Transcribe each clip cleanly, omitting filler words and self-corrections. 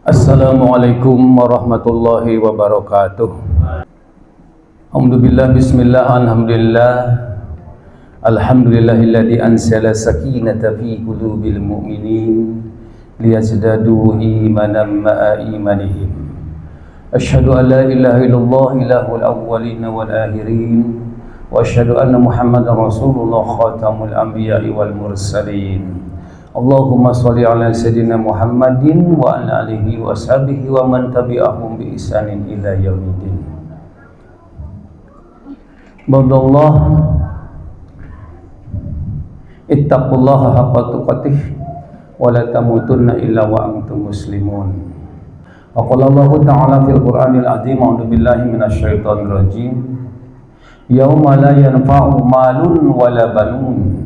Assalamualaikum warahmatullahi wabarakatuh. Alhamdulillah, bismillah, alhamdulillah. Alhamdulillahilladzi anzala sakinata fi qulubil mu'minin liyazdadu imanan ma'a imanihim. Asyhadu an la ilaha illallah ilahul awwalin wal akhirin wa asyhadu anna Muhammadar Rasulullah khatamul anbiya'i wal mursalin. Allahumma sholli ala sayyidina Muhammadin wa ala alihi wa sahbihi wa man tabi'ahum bi ihsanin ila yaumiddin. Badallah ittaqullaha haqqa tuqatih wa la tamutunna illa wa antum muslimun. Wa qala Allah ta'ala fil Qur'anil azim, a'udzu billahi minasyaitonir rajim. Yauma la yanfa'u malun wa la banun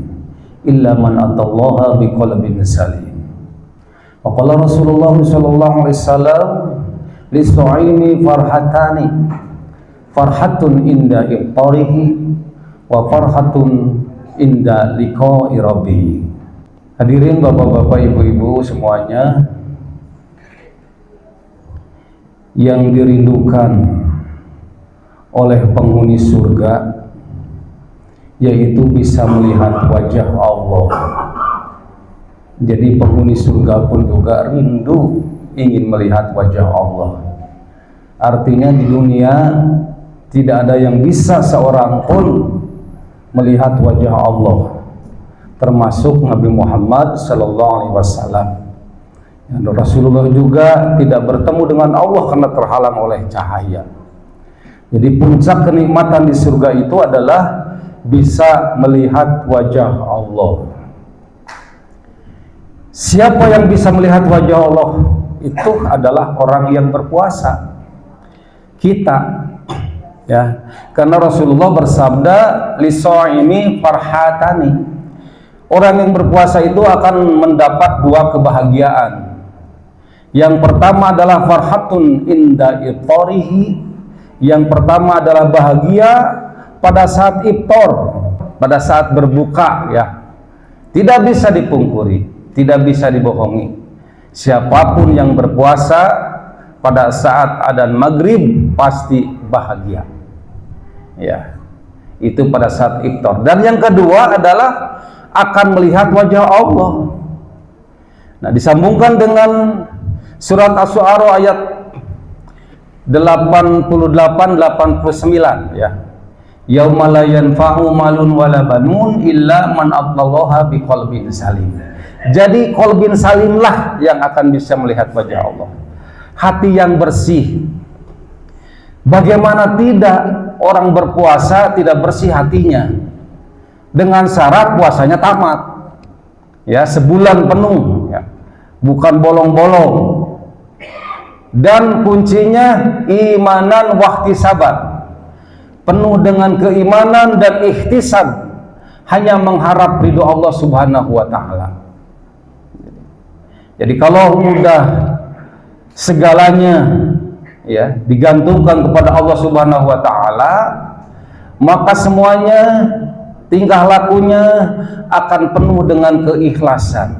illa man atallaha biqalbin salim. Wa qala Rasulullah sallallahu alaihi wasallam lis-su'ini farhatani, farhatun inda iftarihi wa farhatun inda liqa'i rabbih. Hadirin bapak-bapak, ibu-ibu semuanya yang dirindukan oleh penghuni surga, yaitu bisa melihat wajah Allah. Jadi penghuni surga pun juga rindu ingin melihat wajah Allah. Artinya di dunia tidak ada yang bisa seorang pun melihat wajah Allah, termasuk Nabi Muhammad sallallahu alaihi wasallam. Rasulullah juga tidak bertemu dengan Allah karena terhalang oleh cahaya. Jadi puncak kenikmatan di surga itu adalah bisa melihat wajah Allah. Siapa yang bisa melihat wajah Allah? Itu adalah orang yang berpuasa. Kita, ya, karena Rasulullah bersabda, lis-shaimi farhatani. Orang yang berpuasa itu akan mendapat dua kebahagiaan. Yang pertama adalah farhatun inda iftarihi. Yang pertama adalah bahagia pada saat iftar, pada saat berbuka, ya. Tidak bisa dipungkiri, tidak bisa dibohongi. Siapapun yang berpuasa pada saat adzan maghrib pasti bahagia, ya. Itu pada saat iftar. Dan yang kedua adalah akan melihat wajah Allah. Nah, disambungkan dengan surat Asy-Syu'ara ayat 88-89, ya. Yauma la yanfa'u malun wala banun illa man atallaha biqalbin salim. Jadi qalbin salimlah yang akan bisa melihat wajah Allah. Hati yang bersih. Bagaimana tidak orang berpuasa tidak bersih hatinya? Dengan syarat puasanya tamat. Ya, sebulan penuh, ya. Bukan bolong-bolong. Dan kuncinya imanan wahtisaban. Penuh dengan keimanan dan ihtisab, hanya mengharap ridho Allah Subhanahu wa ta'ala. Jadi kalau mudah segalanya, ya, digantungkan kepada Allah Subhanahu wa ta'ala, maka semuanya tingkah lakunya akan penuh dengan keikhlasan.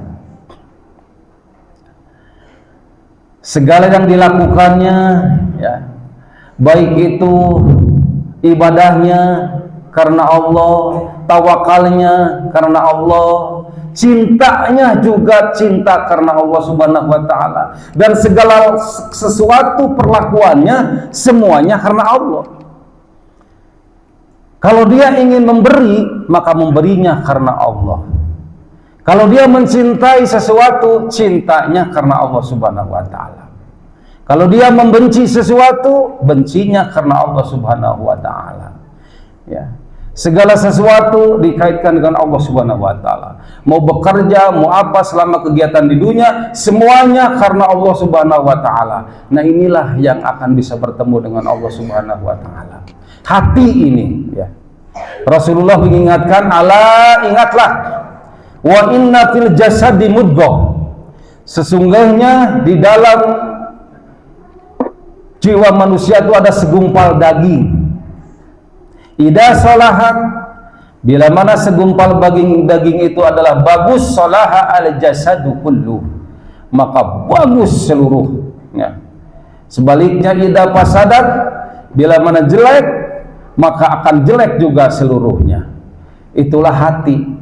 Segala yang dilakukannya, ya, baik itu ibadahnya karena Allah, tawakalnya karena Allah, cintanya juga cinta karena Allah Subhanahu wa ta'ala, dan segala sesuatu perlakuannya semuanya karena Allah. Kalau dia ingin memberi, maka memberinya karena Allah. Kalau dia mencintai sesuatu, cintanya karena Allah Subhanahu wa ta'ala. Kalau dia membenci sesuatu, bencinya karena Allah Subhanahu wa ta'ala. Ya. Segala sesuatu dikaitkan dengan Allah Subhanahu wa ta'ala. Mau bekerja, mau apa selama kegiatan di dunia, semuanya karena Allah Subhanahu wa ta'ala. Nah, inilah yang akan bisa bertemu dengan Allah Subhanahu wa ta'ala. Hati ini, ya. Rasulullah mengingatkan, ala ingatlah, wa inna fil jasadi mudghah. Sesungguhnya di dalam jiwa manusia itu ada segumpal daging. Idza salahat, bila mana segumpal daging itu adalah bagus, salaha al jasadu kullu, maka bagus seluruh, Ya. Sebaliknya idza fasadat, bila mana jelek maka akan jelek juga seluruhnya. Itulah hati.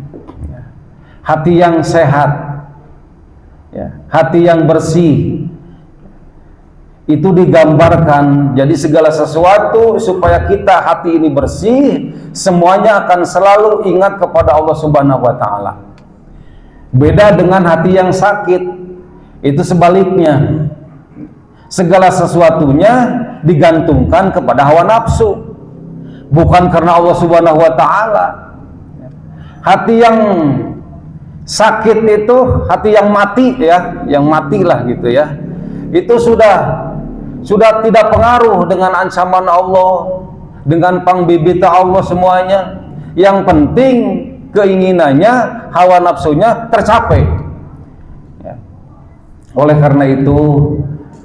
Hati yang sehat, ya, hati yang bersih. Itu digambarkan. Jadi segala sesuatu supaya kita hati ini bersih, semuanya akan selalu ingat kepada Allah Subhanahu wa taala. Beda dengan hati yang sakit. Itu sebaliknya. Segala sesuatunya digantungkan kepada hawa nafsu, bukan karena Allah Subhanahu wa taala. Hati yang sakit itu hati yang mati, ya, yang matilah gitu ya. Itu sudah tidak pengaruh dengan ancaman Allah, dengan pangbibita Allah semuanya. Yang penting keinginannya, hawa nafsunya tercapai. Ya. Oleh karena itu,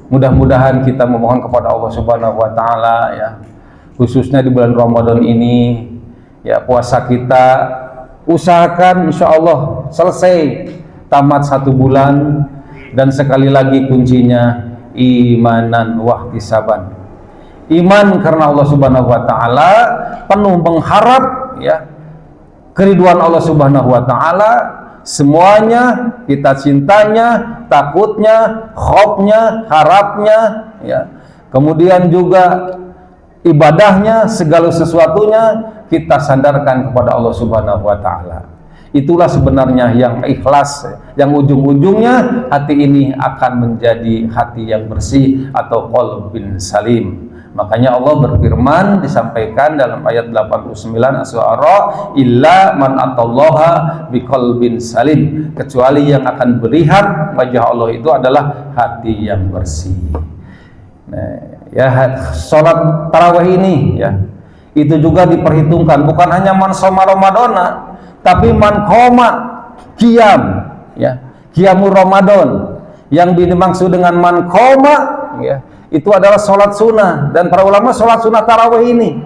mudah-mudahan kita memohon kepada Allah Subhanahu wa taala, ya, khususnya di bulan Ramadan ini, ya, puasa kita usahakan insya Allah selesai tamat 1 bulan, dan sekali lagi kuncinya imanan wahtisaban. Iman karena Allah Subhanahu wa taala, penuh mengharap, ya, keriduan Allah Subhanahu wa taala, semuanya kita cintanya, takutnya, khaufnya, harapnya, ya. Kemudian juga ibadahnya, segala sesuatunya kita sandarkan kepada Allah Subhanahu wa taala. Itulah sebenarnya yang ikhlas, yang ujung-ujungnya hati ini akan menjadi hati yang bersih atau qalbin salim. Makanya Allah berfirman, disampaikan dalam ayat 89 Asy-Syu'ara, illa man atallaha biqalbin salim, kecuali yang akan melihat wajah Allah itu adalah hati yang bersih. Nah, ya, sholat tarawih ini, ya, itu juga diperhitungkan, bukan hanya man shoma Ramadana, tapi man qoma qiyam, ya, qiyamul Ramadan. Yang dimaksud dengan man qoma, ya, itu adalah sholat sunnah, dan para ulama sholat sunnah tarawih ini,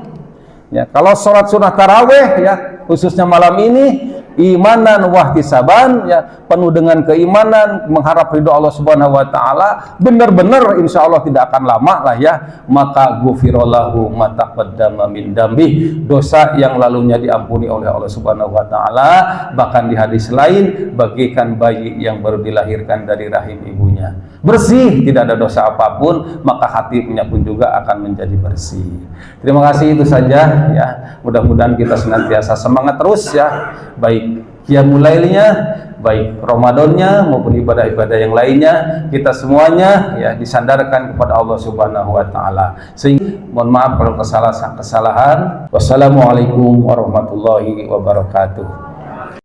ya, kalau sholat sunnah tarawih, ya, khususnya malam ini, imanan wahtisaban, ya, penuh dengan keimanan, mengharap ridho Allah Subhanahu wa taala, benar-benar insya Allah tidak akan lama lah, ya, maka ghufirallahu ma taqaddama min dambi, dosa yang lalunya diampuni oleh Allah Subhanahu wa taala. Bahkan di hadis lain, bagaikan bayi yang baru dilahirkan dari rahim ibunya, bersih, tidak ada dosa apapun, maka hatinya pun juga akan menjadi bersih. Terima kasih, itu saja, ya. Mudah-mudahan kita senantiasa semangat terus, ya, baik qiyamul lailnya, baik Ramadannya maupun ibadah-ibadah yang lainnya, kita semuanya, ya, disandarkan kepada Allah Subhanahu wa taala. Sehingga mohon maaf kalau kesalahan. Wassalamualaikum warahmatullahi wabarakatuh.